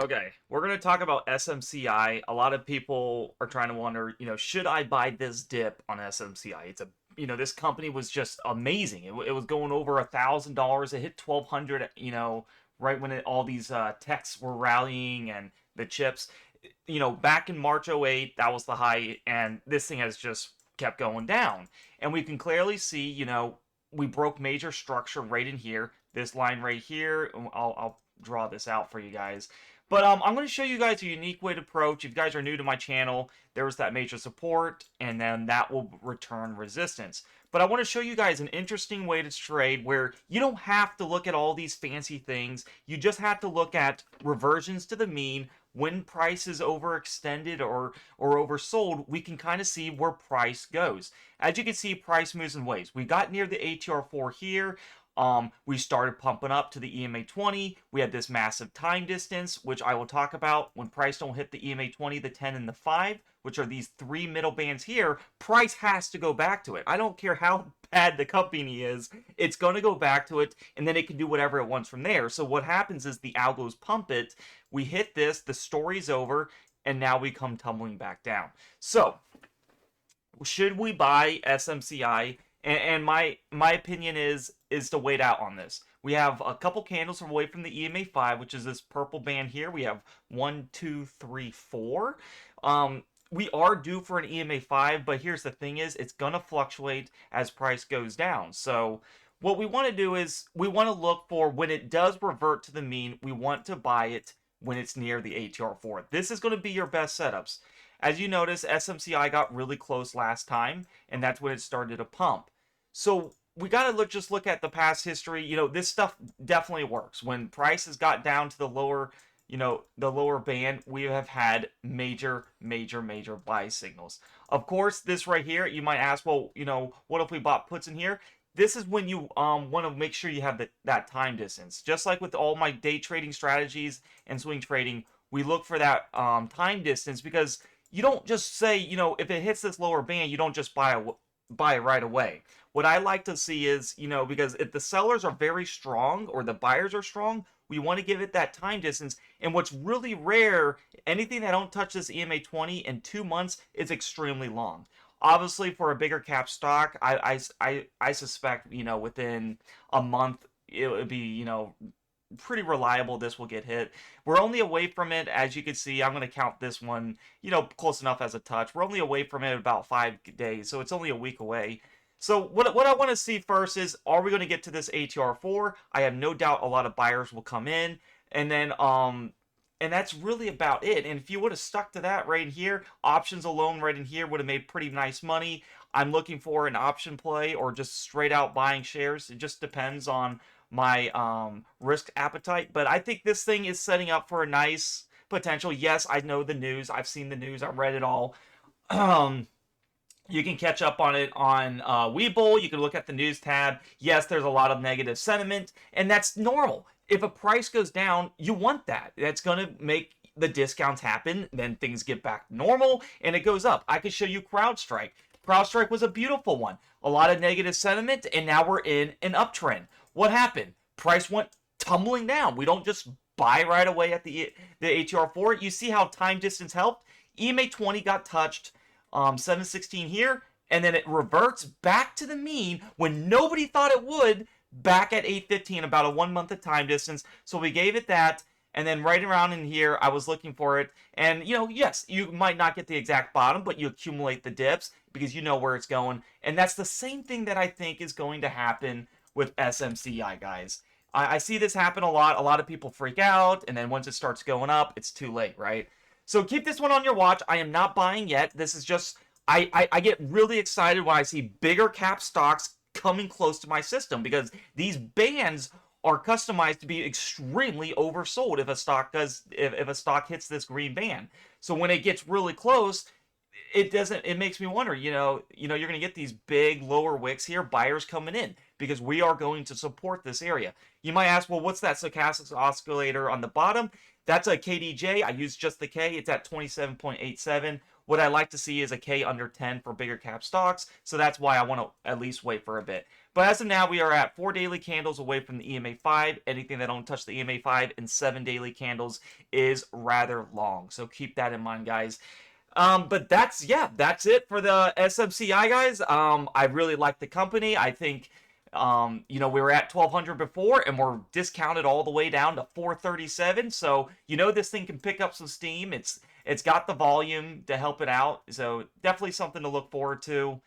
Okay, we're going to talk about SMCI. A lot of people are trying to wonder, should I buy this dip on SMCI? This company was just amazing. It was going over $1,000. It hit 1,200. Right when all these techs were rallying and the chips. Back in March '08, that was the high, and this thing has just kept going down. And we can clearly see, we broke major structure right in here. This line right here. I'll draw this out for you guys. But I'm going to show you guys a unique way to approach. If you guys are new to my channel, there's that major support, and then that will return resistance. But I want to show you guys an interesting way to trade where you don't have to look at all these fancy things. You just have to look at reversions to the mean. When price is overextended or oversold, we can kind of see where price goes. As you can see, price moves in waves. We got near the ATR4 here. We started pumping up to the EMA 20. We had this massive time distance, which I will talk about. When price don't hit the EMA 20, the 10, and the 5, which are these three middle bands here, price has to go back to it. I don't care how bad the company is, it's going to go back to it, and then it can do whatever it wants from there. So what happens is the algos pump it, we hit this, the story's over, and now we come tumbling back down. So, should we buy SMCI? And my opinion is to wait out on this. We have a couple candles away from the EMA 5, which is this purple band here. We have 1, 2, 3, 4. We are due for an EMA 5, but here's the thing is it's going to fluctuate as price goes down. So what we want to do is we want to look for when it does revert to the mean, we want to buy it when it's near the ATR4. This is going to be your best setups. As you notice, SMCI got really close last time, and that's when it started to pump. So we got to just look at the past history. This stuff definitely works. When prices got down to the lower, the lower band, we have had major buy signals. Of course, this right here, you might ask, well, what if we bought puts in here? This is when you want to make sure you have that time distance. Just like with all my day trading strategies and swing trading, we look for that time distance because you don't just say, if it hits this lower band, you don't just buy it right away. What I like to see is, because if the sellers are very strong or the buyers are strong, we want to give it that time distance. And what's really rare, anything that don't touch this EMA 20 in 2 months is extremely long. Obviously, for a bigger cap stock, I suspect, within a month, it would be, pretty reliable this will get hit. We're only away from it, as you can see, I'm going to count this one, close enough as a touch. We're only away from it about 5 days, so it's only a week away. So what I want to see first is, are we going to get to this ATR4? I have no doubt a lot of buyers will come in, and then and that's really about it. And if you would have stuck to that right in here, options alone right in here would have made pretty nice money. I'm looking for an option play or just straight out buying shares. It just depends on my risk appetite. But I think this thing is setting up for a nice potential. Yes, I know the news. I've seen the news. I've read it all. You can catch up on it on Webull. You can look at the news tab. Yes, there's a lot of negative sentiment, and that's normal. If a price goes down, you want that. That's going to make the discounts happen. Then things get back to normal, and it goes up. I could show you CrowdStrike. CrowdStrike was a beautiful one. A lot of negative sentiment, and now we're in an uptrend. What happened? Price went tumbling down. We don't just buy right away at the ATR4. You see how time distance helped? EMA 20 got touched. 716 here, and then it reverts back to the mean when nobody thought it would, back at 815, about a 1 month of time distance. So we gave it that, and then right around in here, I was looking for it. And, yes, you might not get the exact bottom, but you accumulate the dips because you know where it's going. And that's the same thing that I think is going to happen with SMCI, guys. I see this happen a lot. A lot of people freak out, and then once it starts going up, it's too late, right? So keep this one on your watch. I am not buying yet. This is just, I get really excited when I see bigger cap stocks coming close to my system because these bands are customized to be extremely oversold if a stock if a stock hits this green band. So when it gets really close, it makes me wonder, you're going to get these big lower wicks here, buyers coming in because we are going to support this area. You might ask, well, what's that stochastic oscillator on the bottom? That's a KDJ. I use just the K. It's at 27.87. What I like to see is a K under 10 for bigger cap stocks. So that's why I want to at least wait for a bit. But as of now, we are at 4 daily candles away from the EMA 5. Anything that don't touch the EMA 5 and 7 daily candles is rather long. So keep that in mind, guys. But that's it for the SMCI, guys. I really like the company. I think we were at 1200 before and we're discounted all the way down to 437. So, this thing can pick up some steam. It's got the volume to help it out. So, definitely something to look forward to.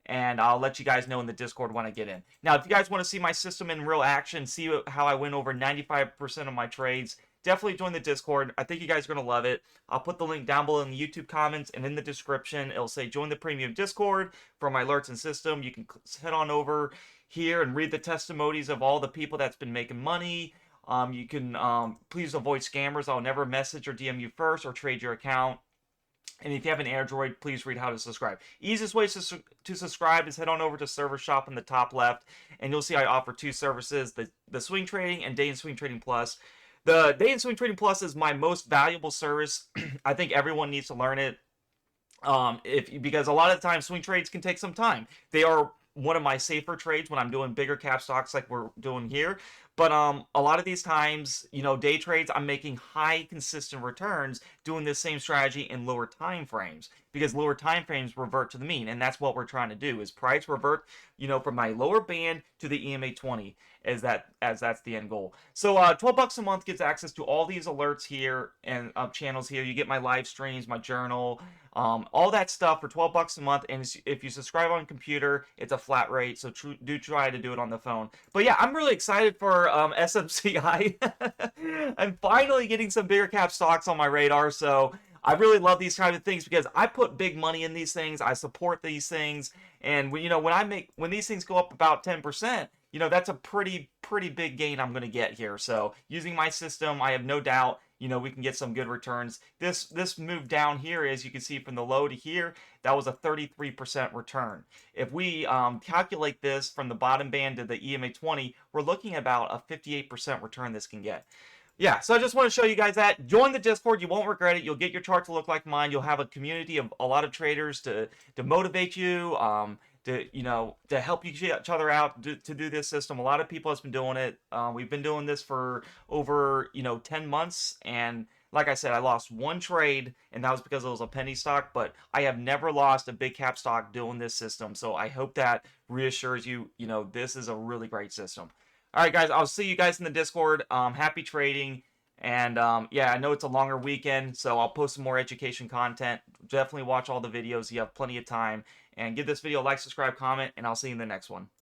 And I'll let you guys know in the Discord when I get in. Now, if you guys want to see my system in real action, see how I win over 95% of my trades, definitely join the Discord. I think you guys are going to love it. I'll put the link down below in the YouTube comments and in the description. It'll say join the premium Discord for my alerts and system. You can head on over here and read the testimonies of all the people that's been making money. You can please avoid scammers. I'll never message or DM you first or trade your account. And if you have an Android, please read how to subscribe. Easiest way to subscribe is head on over to Server Shop in the top left, and you'll see I offer two services, the Swing Trading and Day and Swing Trading Plus. The Day and Swing Trading Plus is my most valuable service. I think everyone needs to learn it because a lot of the time swing trades can take some time. They are one of my safer trades when I'm doing bigger cap stocks like we're doing here. But a lot of these times, day trades, I'm making high consistent returns doing this same strategy in lower time frames because lower time frames revert to the mean, and that's what we're trying to do is price revert, from my lower band to the EMA 20 as that's the end goal. So $12 a month gets access to all these alerts here and channels here. You get my live streams, my journal, all that stuff for $12 a month. And if you subscribe on computer, it's a flat rate. So do try to do it on the phone. But yeah, I'm really excited for SMCI. I'm finally getting some bigger cap stocks on my radar. So I really love these kind of things because I put big money in these things. I support these things. And when these things go up about 10%, that's a pretty big gain I'm going to get here. So using my system, I have no doubt, we can get some good returns. This move down here, as you can see from the low to here, that was a 33% return. If we calculate this from the bottom band to the EMA 20, we're looking at about a 58% return this can get. Yeah, so I just want to show you guys that. Join the Discord. You won't regret it. You'll get your chart to look like mine. You'll have a community of a lot of traders to motivate you, to help each other out to do this system. A lot of people has been doing it. We've been doing this for over 10 months, and like I said, I lost one trade, and that was because it was a penny stock, but I have never lost a big cap stock doing this system. So I hope that reassures you, this is a really great system. All right, guys, I'll see you guys in the Discord. Happy trading. And yeah, I know it's a longer weekend, so I'll post some more education content. Definitely watch all the videos. You have plenty of time. And give this video a like, subscribe, comment, and I'll see you in the next one.